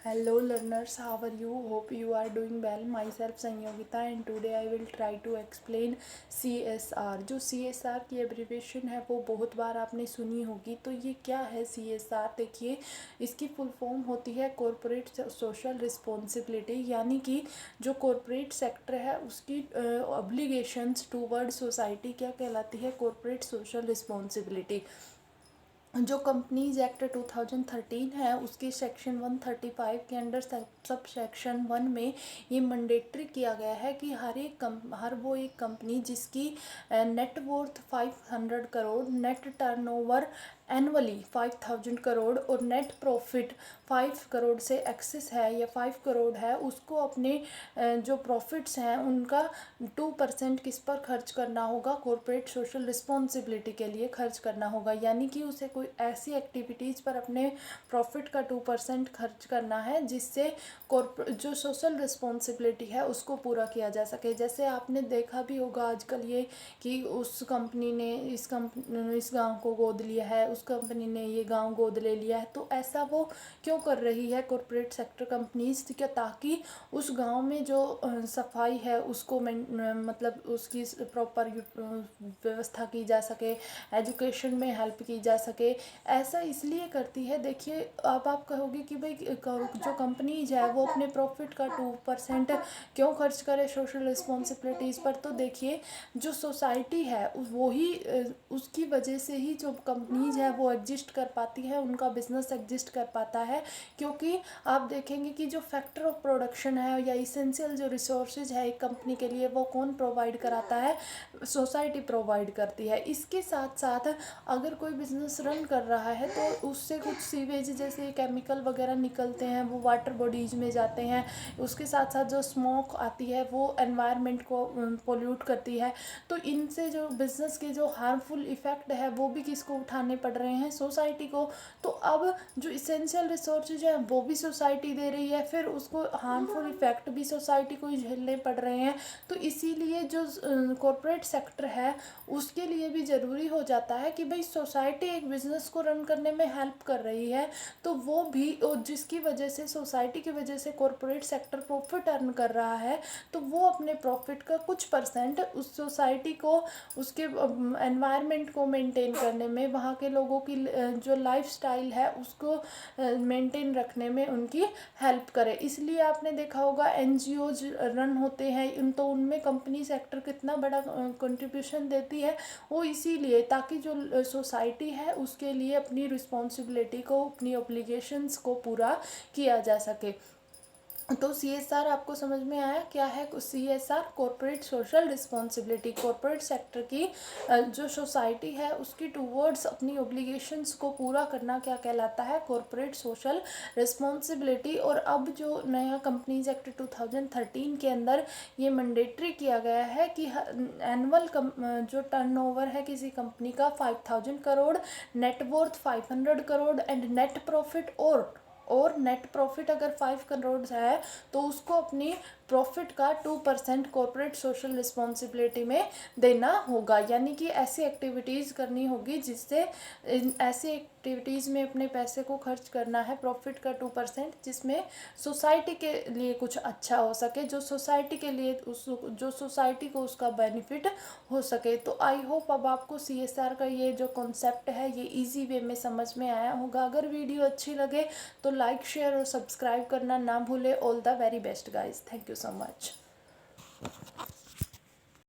Hello learners, how are you? Hope you are doing well. Myself Sanyogita and today I will try to explain CSR. जो CSR की abbreviation है वो बहुत बार आपने सुनी होगी। तो ये क्या है CSR? देखिए, इसकी फुल फॉर्म होती है कॉरपोरेट सोशल रिस्पॉन्सिबिलिटी, यानी कि जो कॉरपोरेट सेक्टर है उसकी ऑब्लिगेशंस टूवर्ड सोसाइटी क्या कहलाती है? Corporate social responsibility. जो कंपनीज एक्ट 2013 है उसके सेक्शन 135 के अंडर सब सेक्शन 1 में ये मैंडेटरी किया गया है कि हर वो एक कंपनी जिसकी net worth 500 crore, net turnover annually 5000 crore और नेट प्रॉफिट 5 करोड़ से एक्सेस है या 5 करोड़ है, उसको अपने जो प्रॉफिट्स हैं उनका 2% किस पर खर्च करना होगा? कॉरपोरेट सोशल रिस्पॉन्सिबिलिटी के लिए खर्च करना होगा। यानी कि उसे कोई ऐसी एक्टिविटीज़ पर अपने प्रॉफिट का 2% खर्च करना है जिससे जो सोशल रिस्पॉन्सिबिलिटी है उसको पूरा किया जा सके। जैसे आपने देखा भी होगा आजकल ये कि उस कंपनी ने इस गांव को गोद लिया है, उस कंपनी ने ये गांव गोद ले लिया है। तो ऐसा वो क्यों कर रही है कॉरपोरेट सेक्टर कंपनीज? क्या ताकि उस गांव में जो सफाई है उसको मतलब उसकी प्रॉपर व्यवस्था की जा सके, एजुकेशन में हेल्प की जा सके। ऐसा इसलिए करती है। देखिए, अब आप कहोगे कि भाई जो कंपनीज है वो अपने प्रॉफिट का 2% क्यों खर्च करे सोशल रिस्पॉन्सिबिलिटीज़ पर? तो देखिए, जो सोसाइटी है वो ही उसकी वजह से ही जो कंपनीज है वो एग्जिस्ट कर पाती है, उनका बिजनेस एग्जिस्ट कर पाता है। क्योंकि आप देखेंगे कि जो फैक्टर ऑफ प्रोडक्शन है या इसेंशियल जो रिसोर्सेज है एक कंपनी के लिए वो कौन प्रोवाइड कराता है? सोसाइटी प्रोवाइड करती है। इसके साथ साथ अगर कोई बिजनेस रन कर रहा है तो उससे कुछ सीवेज जैसे केमिकल वगैरह निकलते हैं वो वाटर बॉडीज में जाते हैं। उसके साथ साथ जो स्मोक आती है वो एनवायरनमेंट को पोल्यूट करती है। तो इनसे जो बिजनेस के जो हार्मफुल इफ़ेक्ट है वो भी किसको उठाने पड़ रहे हैं? सोसाइटी को। तो अब जो इसेंशियल रिसोर्सेज हैं वो भी सोसाइटी दे रही है, फिर उसको हार्मफुल इफ़ेक्ट भी सोसाइटी को ही झेलने पड़ रहे हैं। तो इसीलिए जो कॉरपोरेट सेक्टर है उसके लिए भी ज़रूरी हो जाता है कि भाई सोसाइटी एक बिज़नेस को रन करने में हेल्प कर रही है तो वो भी, और जिसकी वजह से सोसाइटी की वजह से कॉरपोरेट सेक्टर प्रॉफिट अर्न कर रहा है, तो वो अपने प्रॉफिट का कुछ परसेंट उस सोसाइटी को, उसके एनवायरनमेंट को मेंटेन करने में, वहाँ के लोगों की जो लाइफस्टाइल है उसको मेंटेन रखने में उनकी हेल्प करे। इसलिए आपने देखा होगा एनजीओज रन होते हैं तो उनमें कंपनी सेक्टर कितना बड़ा कंट्रीब्यूशन देती है। वो इसीलिए ताकि जो सोसाइटी है उसके लिए अपनी रिस्पॉन्सिबिलिटी को, अपनी ऑब्लिगेशंस को पूरा किया जा सके। तो CSR आपको समझ में आया क्या है? CSR corporate social responsibility, corporate sector की जो सोसाइटी है उसकी टूवर्ड्स अपनी ऑब्लिगेशंस को पूरा करना क्या कहलाता है? Corporate social responsibility. और अब जो नया कंपनीज एक्ट 2013 के अंदर ये मैंडेटरी किया गया है कि एनुअल जो टर्नओवर है किसी कंपनी का 5000 crore, net worth 500 crore and net profit और नेट प्रॉफिट अगर 5 करोड़ है तो उसको अपनी प्रॉफिट का 2% कॉरपोरेट सोशल रिस्पॉन्सिबिलिटी में देना होगा। यानी कि ऐसी एक्टिविटीज़ करनी होगी जिससे ऐसी एक्टिविटीज़ में अपने पैसे को खर्च करना है, प्रॉफिट का 2%, जिसमें सोसाइटी के लिए कुछ अच्छा हो सके, जो सोसाइटी के लिए जो सोसाइटी को उसका बेनिफिट हो सके। तो आई होप अब आपको CSR का ये जो कॉन्सेप्ट है ये इजी वे में समझ में आया होगा। अगर वीडियो अच्छी लगे तो लाइक, शेयर और सब्सक्राइब करना ना भूले। All the very best guys, thank you so much.